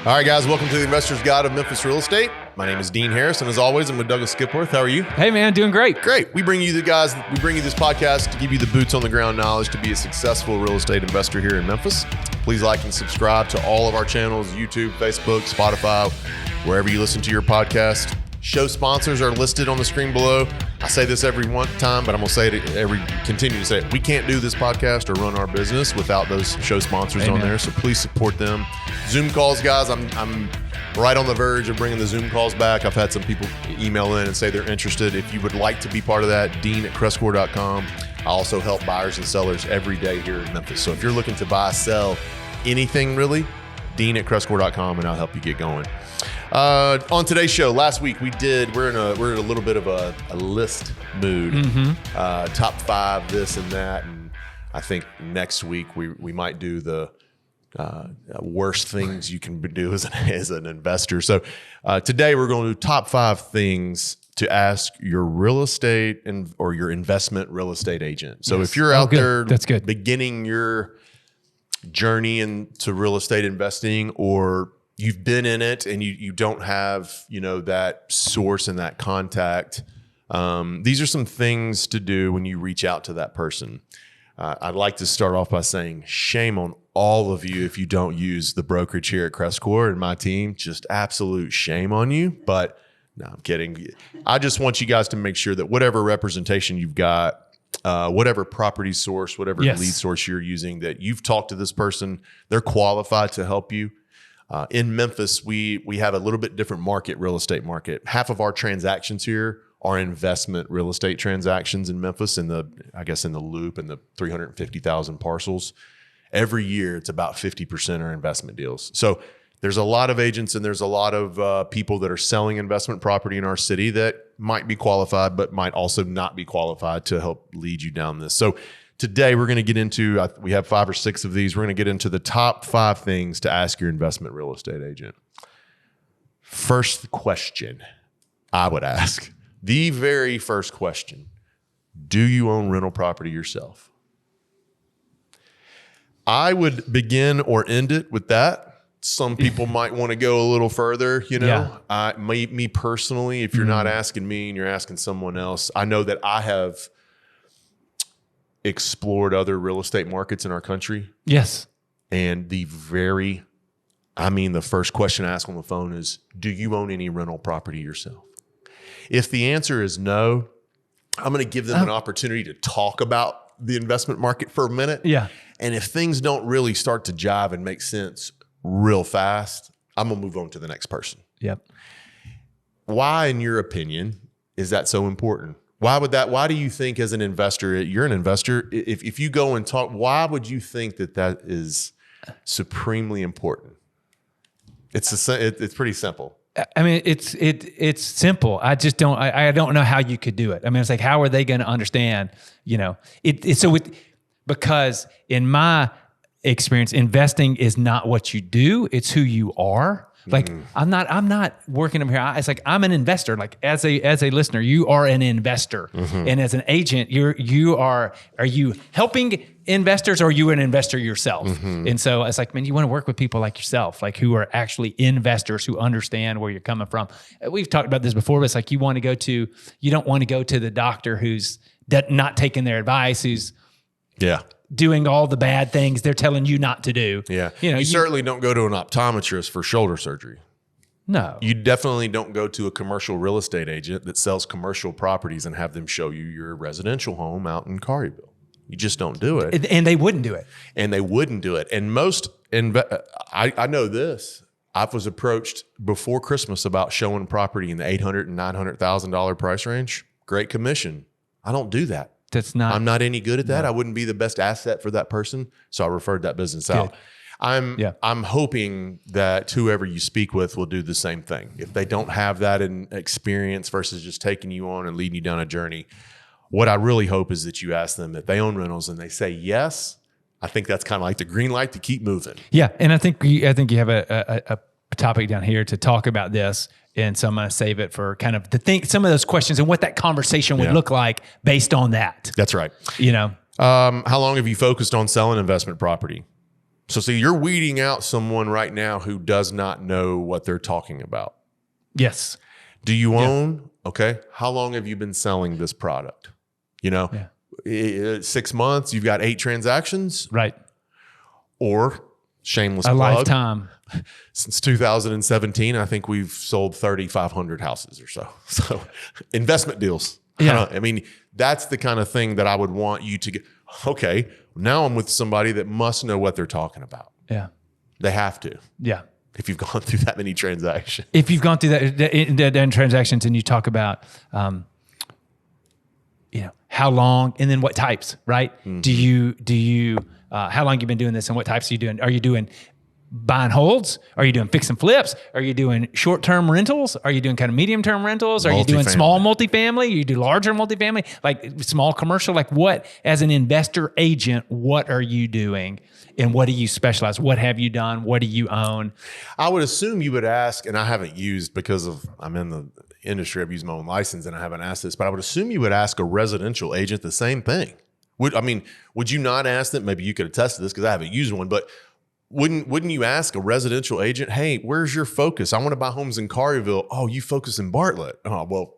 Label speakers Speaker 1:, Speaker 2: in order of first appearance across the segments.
Speaker 1: All right, guys, welcome to the Investor's Guide of Memphis Real Estate. My name is Dean Harris, and as always, I'm with Douglas Skipworth. How are you?
Speaker 2: Hey, man, doing great.
Speaker 1: Great. We bring you this podcast to give you the boots on the ground knowledge to be a successful real estate investor here in Memphis. Please like and subscribe to all of our channels, YouTube, Facebook, Spotify, wherever you listen to your podcast. Show sponsors are listed on the screen below. I say this every one time, but I'm going to say it continue to say it. We can't do this podcast or run our business without those show sponsors
Speaker 2: Amen.
Speaker 1: on there, so please support them. Zoom calls, guys, I'm right on the verge of bringing the Zoom calls back. I've had some people email in and say they're interested. If you would like to be part of that, Dean@CrestCore.com. I also help buyers and sellers every day here in Memphis. So if you're looking to buy, sell anything really, Dean@CrestCore.com, and I'll help you get going. On today's show, last week we're in a little bit of a list mood. Mm-hmm. Top 5, this and that, and I think next week we might do the worst things you can do as an investor. So today we're going to do top 5 things to ask your real estate or your investment real estate agent. So if you're out there
Speaker 2: That's good.
Speaker 1: beginning your journey into real estate investing, or you've been in it and you don't have, that source and that contact, these are some things to do when you reach out to that person. I'd like to start off by saying shame on all of you if you don't use the brokerage here at CrestCore and my team. Just absolute shame on you. But no, I'm kidding. I just want you guys to make sure that whatever representation you've got, whatever property source, whatever lead source you're using, that you've talked to this person, they're qualified to help you. In Memphis, we have a little bit different real estate market. Half of our transactions here are investment real estate transactions in Memphis, in the loop and the 350,000 parcels. Every year, it's about 50% are investment deals. So there's a lot of agents and there's a lot of people that are selling investment property in our city that might be qualified, but might also not be qualified to help lead you down this. So today, we're going to get into, we have 5 or 6 of these. We're going to get into the top 5 things to ask your investment real estate agent. First question I would ask, the very first question, do you own rental property yourself? I would begin or end it with that. Some people might want to go a little further, Me personally, if you're not asking me and you're asking someone else, I know that I have explored other real estate markets in our country.
Speaker 2: Yes.
Speaker 1: And the first question I ask on the phone is, do you own any rental property yourself? If the answer is no, I'm going to give them an opportunity to talk about the investment market for a minute.
Speaker 2: Yeah.
Speaker 1: And if things don't really start to jive and make sense real fast, I'm going to move on to the next person.
Speaker 2: Yep.
Speaker 1: Why, in your opinion, is that so important? Why do you think as an investor, you're an investor, if you go and talk, why would you think that is supremely important? It's pretty simple.
Speaker 2: I mean, it's simple. I just I don't know how you could do it. I mean, it's like, how are they going to understand, because in my experience, investing is not what you do, it's who you are. Like I'm not working over here. It's like I'm an investor. Like as a listener, you are an investor, and as an agent, are you helping investors, or are you an investor yourself? And so it's like, man, you want to work with people like yourself, like who are actually investors who understand where you're coming from. We've talked about this before, but it's like you don't want to go to the doctor who's not taking their advice, who's doing all the bad things they're telling you not to do.
Speaker 1: Yeah. You certainly don't go to an optometrist for shoulder surgery.
Speaker 2: No.
Speaker 1: You definitely don't go to a commercial real estate agent that sells commercial properties and have them show you your residential home out in Carryville. You just don't do it.
Speaker 2: And they wouldn't do it.
Speaker 1: And most, I know this. I was approached before Christmas about showing property in the $800,000 and $900,000 price range. Great commission. I don't do that. I'm not any good at that. No. I wouldn't be the best asset for that person. So I referred that business out. I'm hoping that whoever you speak with will do the same thing. If they don't have that in experience versus just taking you on and leading you down a journey, what I really hope is that you ask them if they own rentals and they say yes. I think that's kind of like the green light to keep moving.
Speaker 2: Yeah, and I think you have a topic down here to talk about this. And so I'm going to save it for kind of some of those questions and what that conversation would look like based on that.
Speaker 1: That's right.
Speaker 2: How
Speaker 1: long have you focused on selling investment property? So see, you're weeding out someone right now who does not know what they're talking about.
Speaker 2: Yes.
Speaker 1: Do you own? Okay. How long have you been selling this product? 6 months, you've got 8 transactions.
Speaker 2: Right.
Speaker 1: Or shameless
Speaker 2: A
Speaker 1: plug,
Speaker 2: lifetime.
Speaker 1: Since 2017, I think we've sold 3,500 houses or so. So investment deals.
Speaker 2: Yeah.
Speaker 1: I mean, that's the kind of thing that I would want you to get. Okay. Now I'm with somebody that must know what they're talking about.
Speaker 2: Yeah.
Speaker 1: They have to.
Speaker 2: Yeah.
Speaker 1: If you've gone through that many transactions.
Speaker 2: If you've gone through that transactions and you talk about, how long and then what types, right? Mm-hmm. Do you, how long you been doing this and what types are you doing? Are you doing buy and holds? Are you doing fix and flips? Are you doing short-term rentals? Are you doing kind of medium-term rentals? Are you doing small multifamily? You do larger multifamily, like small commercial? Like what, as an investor agent, what are you doing? And what do you specialize? What have you done? What do you own?
Speaker 1: I would assume you would ask, and I haven't used because I'm in the industry, I've used my own license and I haven't asked this, but I would assume you would ask a residential agent the same thing. Would you not ask them? Maybe you could attest to this because I haven't used one, but wouldn't you ask a residential agent, hey, where's your focus? I want to buy homes in Collierville. Oh, you focus in Bartlett. Oh, well,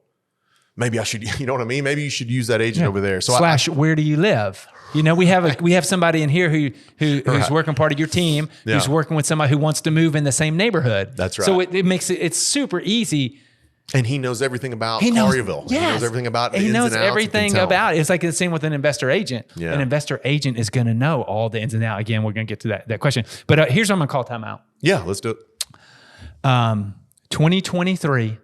Speaker 1: maybe I should, you know what I mean? Maybe you should use that agent over there. So
Speaker 2: where do you live? We have somebody in here who's working part of your team, who's working with somebody who wants to move in the same neighborhood.
Speaker 1: That's right.
Speaker 2: So it makes it's super easy.
Speaker 1: And he knows everything about Collierville.
Speaker 2: Yes.
Speaker 1: He knows everything about
Speaker 2: He knows everything about it. It's like the same with an investor agent.
Speaker 1: Yeah.
Speaker 2: An investor agent is going to know all the ins and outs. Again, we're going to get to that question. But here's what I'm going to call timeout.
Speaker 1: Yeah, let's do it.
Speaker 2: 2023,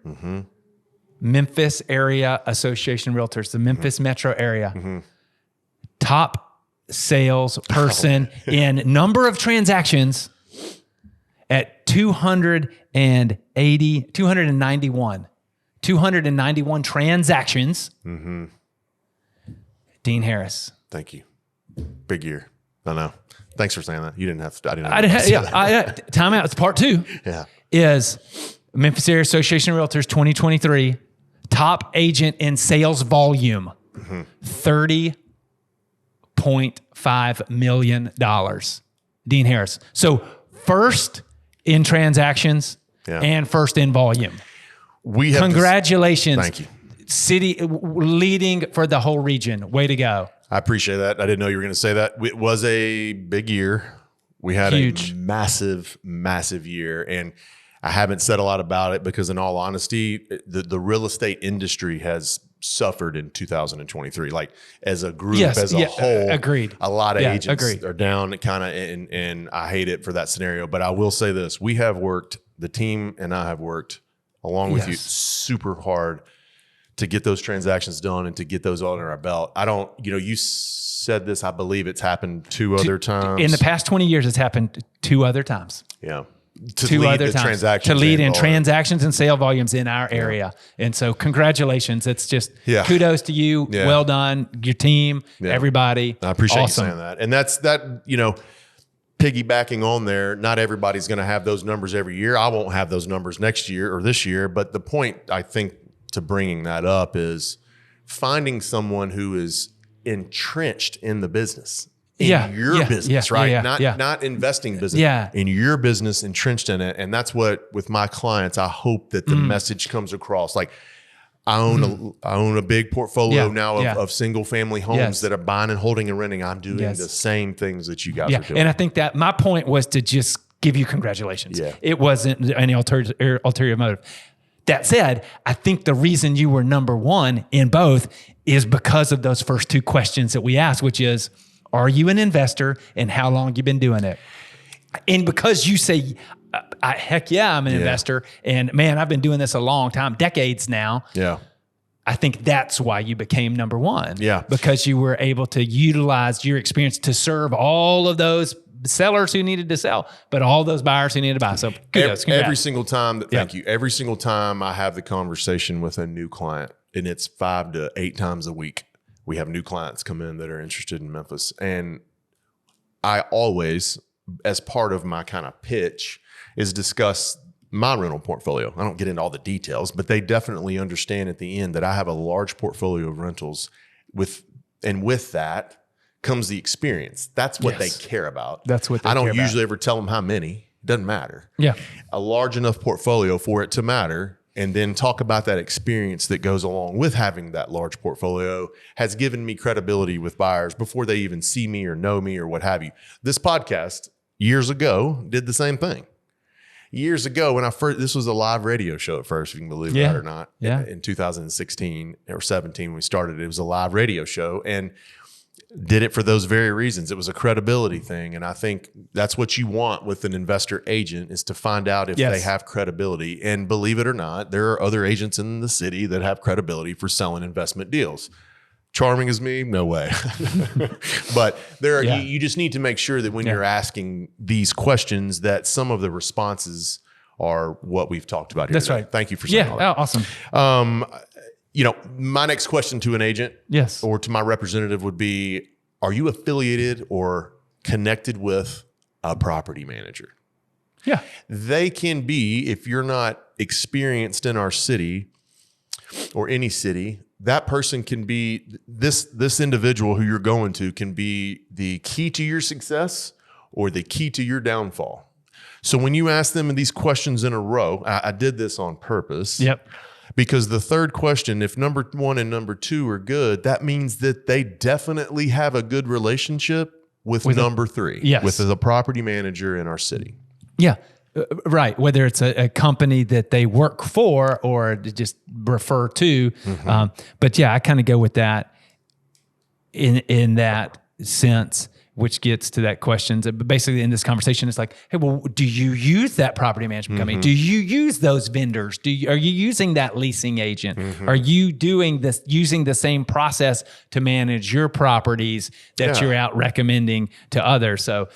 Speaker 2: Memphis Area Association Realtors, the Memphis metro area, top salesperson in number of transactions at 291 transactions. Dean Harris.
Speaker 1: Thank you. Big year. I know. Thanks for saying that. You didn't have to. I didn't have that.
Speaker 2: Timeout. It's part 2.
Speaker 1: Yeah.
Speaker 2: Is Memphis Area Association of Realtors 2023 top agent in sales volume, $30.5 million. Dean Harris. So first in transactions and first in volume. Congratulations.
Speaker 1: Thank you.
Speaker 2: City leading for the whole region. Way to go.
Speaker 1: I appreciate that. I didn't know you were going to say that. It was a big year. We had a massive, massive year. And I haven't said a lot about it because in all honesty, the real estate industry has suffered in 2023. Like as a group, as a whole,
Speaker 2: agreed.
Speaker 1: A lot of agents are down kind of, and I hate it for that scenario. But I will say this, the team and I have worked along with you super hard to get those transactions done and to get those on our belt. You said this, I believe it's happened 2 other times.
Speaker 2: In the past 20 years, it's happened 2 other times.
Speaker 1: Yeah.
Speaker 2: To lead in transactions and sale volumes in our area. And so congratulations. It's just kudos to you. Yeah. Well done. Your team, everybody.
Speaker 1: I appreciate you saying that. And that's piggybacking on there, not everybody's going to have those numbers every year. I won't have those numbers next year or this year. But the point, I think, to bringing that up is finding someone who is entrenched in the business. In your business, right? Not investing business. In your business, entrenched in it. And that's what, with my clients, I hope that the message comes across. Like I own a big portfolio now of single family homes that are buying and holding and renting. I'm doing the same things that you guys are doing.
Speaker 2: And I think that my point was to just give you congratulations. Yeah. It wasn't any ulterior motive. That said, I think the reason you were number 1 in both is because of those first 2 questions that we asked, which is, are you an investor and how long you been doing it? And because you say, heck yeah, I'm an investor. And man, I've been doing this a long time, decades now.
Speaker 1: Yeah.
Speaker 2: I think that's why you became number 1.
Speaker 1: Yeah.
Speaker 2: Because you were able to utilize your experience to serve all of those sellers who needed to sell, but all those buyers who needed to buy. So kudos,
Speaker 1: every single time, thank you. Every single time I have the conversation with a new client, and it's 5 to 8 times a week, we have new clients come in that are interested in Memphis. And I always, as part of my kind of pitch, is discuss my rental portfolio. I don't get into all the details, but they definitely understand at the end that I have a large portfolio of rentals with that comes the experience. That's what
Speaker 2: Yes.
Speaker 1: they care about.
Speaker 2: That's what they
Speaker 1: I don't
Speaker 2: care about.
Speaker 1: usually ever tell them how many. It doesn't matter.
Speaker 2: Yeah.
Speaker 1: A large enough portfolio for it to matter, and then talk about that experience that goes along with having that large portfolio has given me credibility with buyers before they even see me or know me or what have you. This podcast years ago did the same thing. Years ago, when this was a live radio show at first, if you can believe that or not.
Speaker 2: Yeah.
Speaker 1: In 2016 or 17, when we started, it was a live radio show, and did it for those very reasons. It was a credibility thing. And I think that's what you want with an investor agent, is to find out if they have credibility. And believe it or not, there are other agents in the city that have credibility for selling investment deals. Charming as me? No way. But there are, you just need to make sure that when you're asking these questions, that some of the responses are what we've talked about here.
Speaker 2: That's
Speaker 1: today.
Speaker 2: right.
Speaker 1: Thank you for saying all that.
Speaker 2: Awesome.
Speaker 1: My next question to an agent or to my representative would be, are you affiliated or connected with a property manager?
Speaker 2: Yeah.
Speaker 1: They can be, if you're not experienced in our city or any city, that person can be, this individual who you're going to can be the key to your success or the key to your downfall. So when you ask them these questions in a row, I did this on purpose.
Speaker 2: Yep.
Speaker 1: Because the third question, if number 1 and number 2 are good, that means that they definitely have a good relationship with number 3, with the property manager in our city.
Speaker 2: Yeah. Right. Whether it's a company that they work for or just refer to. But yeah, I kind of go with that in that sense, which gets to that question. But basically in this conversation, it's like, hey, well, do you use that property management company? Do you use those vendors? Are you using that leasing agent? Are you using the same process to manage your properties that you're out recommending to others? So,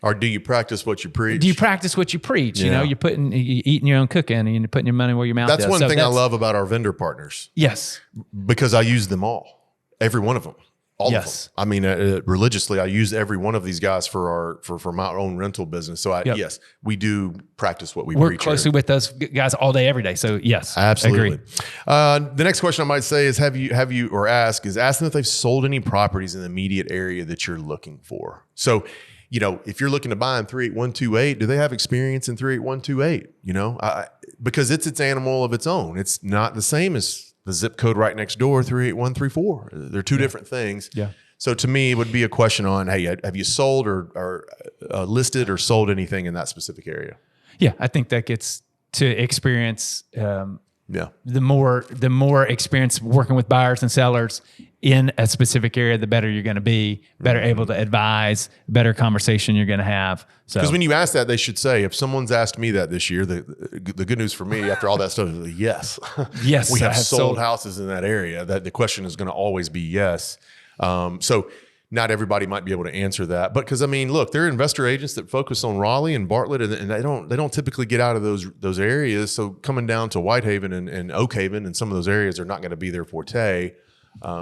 Speaker 1: or do you practice what you preach?
Speaker 2: Do you practice what you preach? You know, you're eating your own cooking and you're putting your money where your mouth is.
Speaker 1: That's one thing I love about our vendor partners.
Speaker 2: Yes.
Speaker 1: Because I use them all, every one of them. All of them. I mean, religiously, I use every one of these guys for my own rental business. So yes, we do practice what we
Speaker 2: work
Speaker 1: preach.
Speaker 2: Closely with those guys all day, every day. So yes,
Speaker 1: absolutely.
Speaker 2: Agree.
Speaker 1: The next question I might say is, ask them if they've sold any properties in the immediate area that you're looking for. So, if you're looking to buy in 38128, do they have experience in 38128? Because it's its animal of its own. It's not the same as the zip code right next door, 38134. They're two different things. Yeah. So to me, it would be a question on, hey, have you sold or listed or sold anything in that specific area?
Speaker 2: Yeah, I think that gets to experience. The more experience working with buyers and sellers in a specific area, the better you're going to be, better able to advise, better conversation you're going to have. So,
Speaker 1: because when you ask that, they should say, if someone's asked me that this year, the good news for me after all that stuff is yes.
Speaker 2: Yes.
Speaker 1: We have sold houses in that area. That the question is going to always be yes. So not everybody might be able to answer that, but because look, there are investor agents that focus on Raleigh and Bartlett, and they don't typically get out of those areas. So coming down to Whitehaven and Oak Haven and some of those areas are not going to be their forte.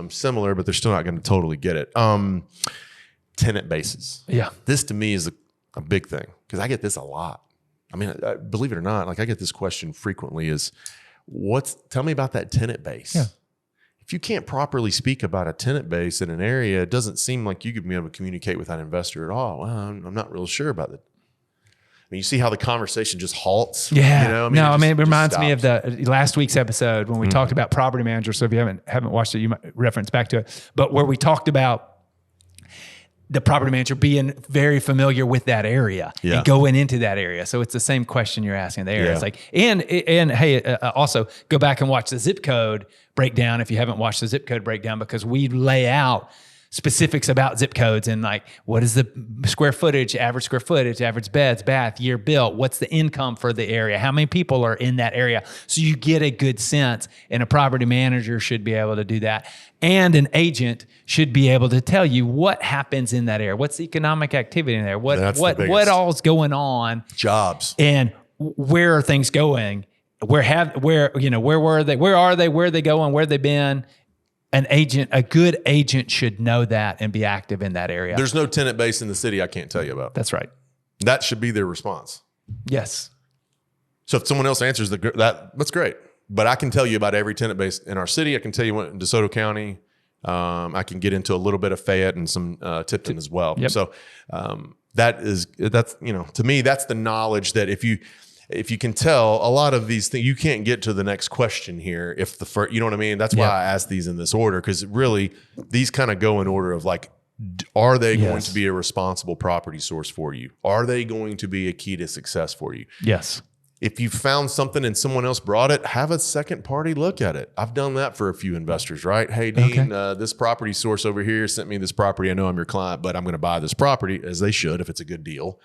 Speaker 1: Similar, but they're still not going to totally get it. Tenant bases.
Speaker 2: Yeah,
Speaker 1: this to me is a big thing because I get this a lot. Believe it or not, I get this question frequently: tell me about that tenant base. Yeah. If you can't properly speak about a tenant base in an area, it doesn't seem like you could be able to communicate with that investor at all. Well, I'm not real sure about it. You see how the conversation just halts?
Speaker 2: Yeah. It reminds me of the last week's episode when we talked about property managers. So if you haven't watched it, you might reference back to it. But where we talked about the property manager being very familiar with that area and going into that area. So it's the same question you're asking there. It's like, and hey, also go back and watch the zip code breakdown if you haven't watched the zip code breakdown, because we lay out specifics about zip codes and like, what is the square footage, average beds, bath, year built, what's the income for the area, how many people are in that area. So you get a good sense, and a property manager should be able to do that. And an agent should be able to tell you what happens in that area. What's the economic activity in there? What all's going on?
Speaker 1: Jobs.
Speaker 2: And where are things going? Where were they? Where are they? Where are they going? Where have they been? A good agent should know that and be active in that area.
Speaker 1: There's no tenant base in the city I can't tell you about.
Speaker 2: That's right.
Speaker 1: That should be their response.
Speaker 2: Yes.
Speaker 1: So if someone else answers that's great. But I can tell you about every tenant base in our city. I can tell you what in DeSoto County, I can get into a little bit of Fayette and some Tipton as well.
Speaker 2: Yep.
Speaker 1: So that's to me, that's the knowledge that if you can tell a lot of these things, you can't get to the next question here if the first, you know what I mean? That's why I asked these in this order, because really these kind of go in order of like, are they going to be a responsible property source for you? Are they going to be a key to success for you?
Speaker 2: Yes.
Speaker 1: If you found something and someone else brought it, have a second party look at it. I've done that for a few investors, right? Hey, Dean, this property source over here sent me this property. I know I'm your client, but I'm going to buy this property, as they should if it's a good deal.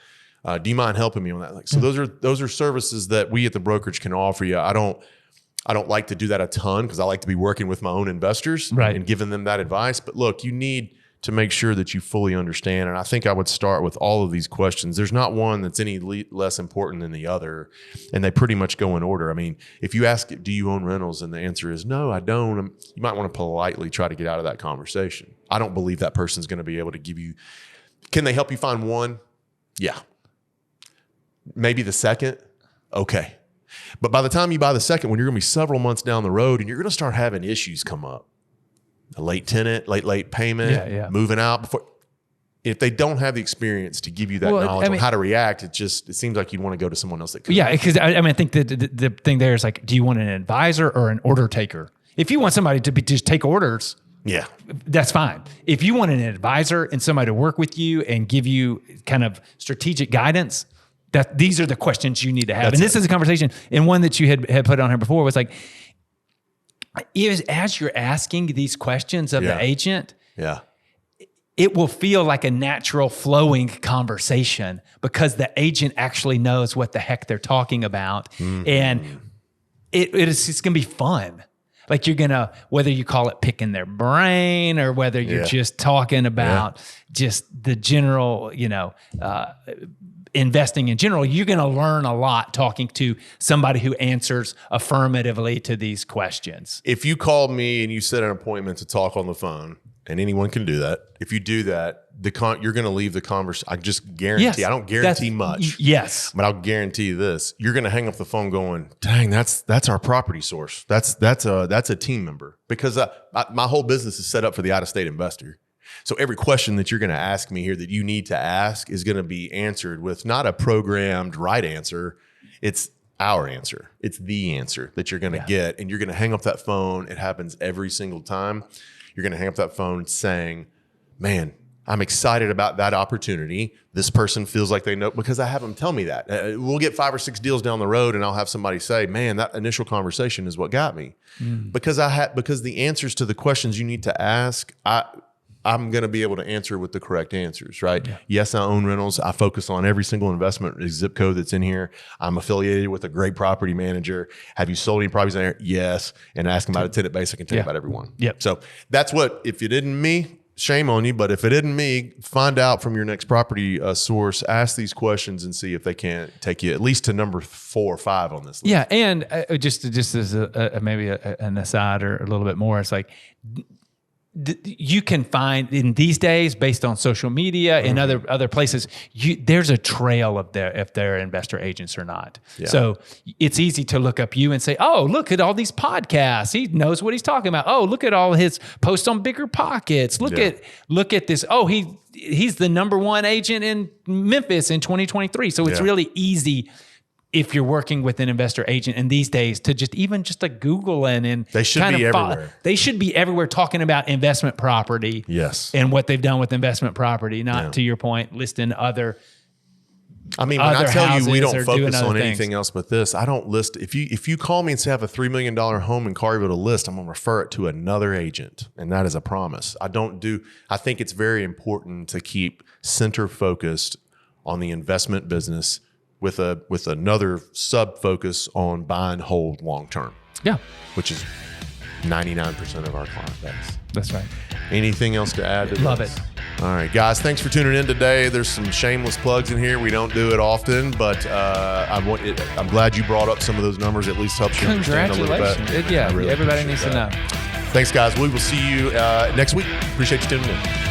Speaker 1: Do you mind helping me on that? Like, so those are services that we at the brokerage can offer you. I don't like to do that a ton because I like to be working with my own investors and giving them that advice. But look, you need to make sure that you fully understand. And I think I would start with all of these questions. There's not one that's any less important than the other. And they pretty much go in order. I mean, if you ask, do you own rentals? And the answer is no, I don't. You might want to politely try to get out of that conversation. I don't believe that person's going to be able to give you, can they help you find one? Yeah. Maybe the second? Okay. But by the time you buy the second one, you're going to be several months down the road and you're going to start having issues come up. A late tenant, late payment, moving out before. If they don't have the experience to give you that knowledge on how to react, it seems like you'd want to go to someone else that could.
Speaker 2: Yeah, because I think the thing there is like, do you want an advisor or an order taker? If you want somebody to just take orders, that's fine. If you want an advisor and somebody to work with you and give you kind of strategic guidance, these are the questions you need to have. This is a conversation, and one that you had put on here before was like, as you're asking these questions of the agent, it will feel like a natural flowing conversation because the agent actually knows what the heck they're talking about. And it's just going to be fun. Like you're going to, whether you call it picking their brain or whether you're just talking about just the general, investing in general, you're going to learn a lot talking to somebody who answers affirmatively to these questions.
Speaker 1: If you called me and you set an appointment to talk on the phone, and anyone can do that, if you do that, you're going to leave the conversation. I just guarantee. I don't guarantee much.
Speaker 2: Yes,
Speaker 1: but I'll guarantee you this: you're going to hang up the phone going, "Dang, that's our property source. That's a team member." Because my whole business is set up for the out-of-state investor. So every question that you're going to ask me here that you need to ask is going to be answered with not a programmed right answer. It's our answer. It's the answer that you're going to get. And you're going to hang up that phone. It happens every single time. You're going to hang up that phone saying, man, I'm excited about that opportunity. This person feels like they know, because I have them tell me that. We'll get 5 or 6 deals down the road and I'll have somebody say, man, that initial conversation is what got me. Because the answers to the questions you need to ask, I'm going to be able to answer with the correct answers, right? Yeah. Yes, I own rentals. I focus on every single investment zip code that's in here. I'm affiliated with a great property manager. Have you sold any properties in there? Yes. And ask them about a tenant base. I can tell you about everyone.
Speaker 2: Yep.
Speaker 1: So that's what, if it isn't me, shame on you. But if it isn't me, find out from your next property source, ask these questions and see if they can't take you at least to number 4 or 5 on this list.
Speaker 2: Yeah. And just as maybe an aside or a little bit more, it's like, you can find in these days, based on social media and other places, there's a trail of if they're investor agents or not. Yeah. So it's easy to look up you and say, oh, look at all these podcasts. He knows what he's talking about. Oh, look at all his posts on Bigger Pockets. Look at this. Oh, he's the #1 agent in Memphis in 2023. So it's really easy, if you're working with an investor agent in these days, to just Google and
Speaker 1: they should be everywhere.
Speaker 2: They should be everywhere talking about investment property.
Speaker 1: Yes.
Speaker 2: And what they've done with investment property, not to your point, listing other.
Speaker 1: I mean, when I tell you we don't focus on anything else but this, I don't list. If you call me and say I have a $3 million home in Collierville to list, I'm going to refer it to another agent. And that is a promise. I think it's very important to keep center focused on the investment business with another sub focus on buy and hold long term.
Speaker 2: Yeah.
Speaker 1: Which is 99% of our client base.
Speaker 2: That's right.
Speaker 1: Anything else to add to this?
Speaker 2: Love it.
Speaker 1: All right, guys, thanks for tuning in today. There's some shameless plugs in here. We don't do it often, but I'm glad you brought up some of those numbers. At least helps you understand a little bit.
Speaker 2: Congratulations. Really everybody needs to know.
Speaker 1: Thanks, guys. We will see you next week. Appreciate you tuning in.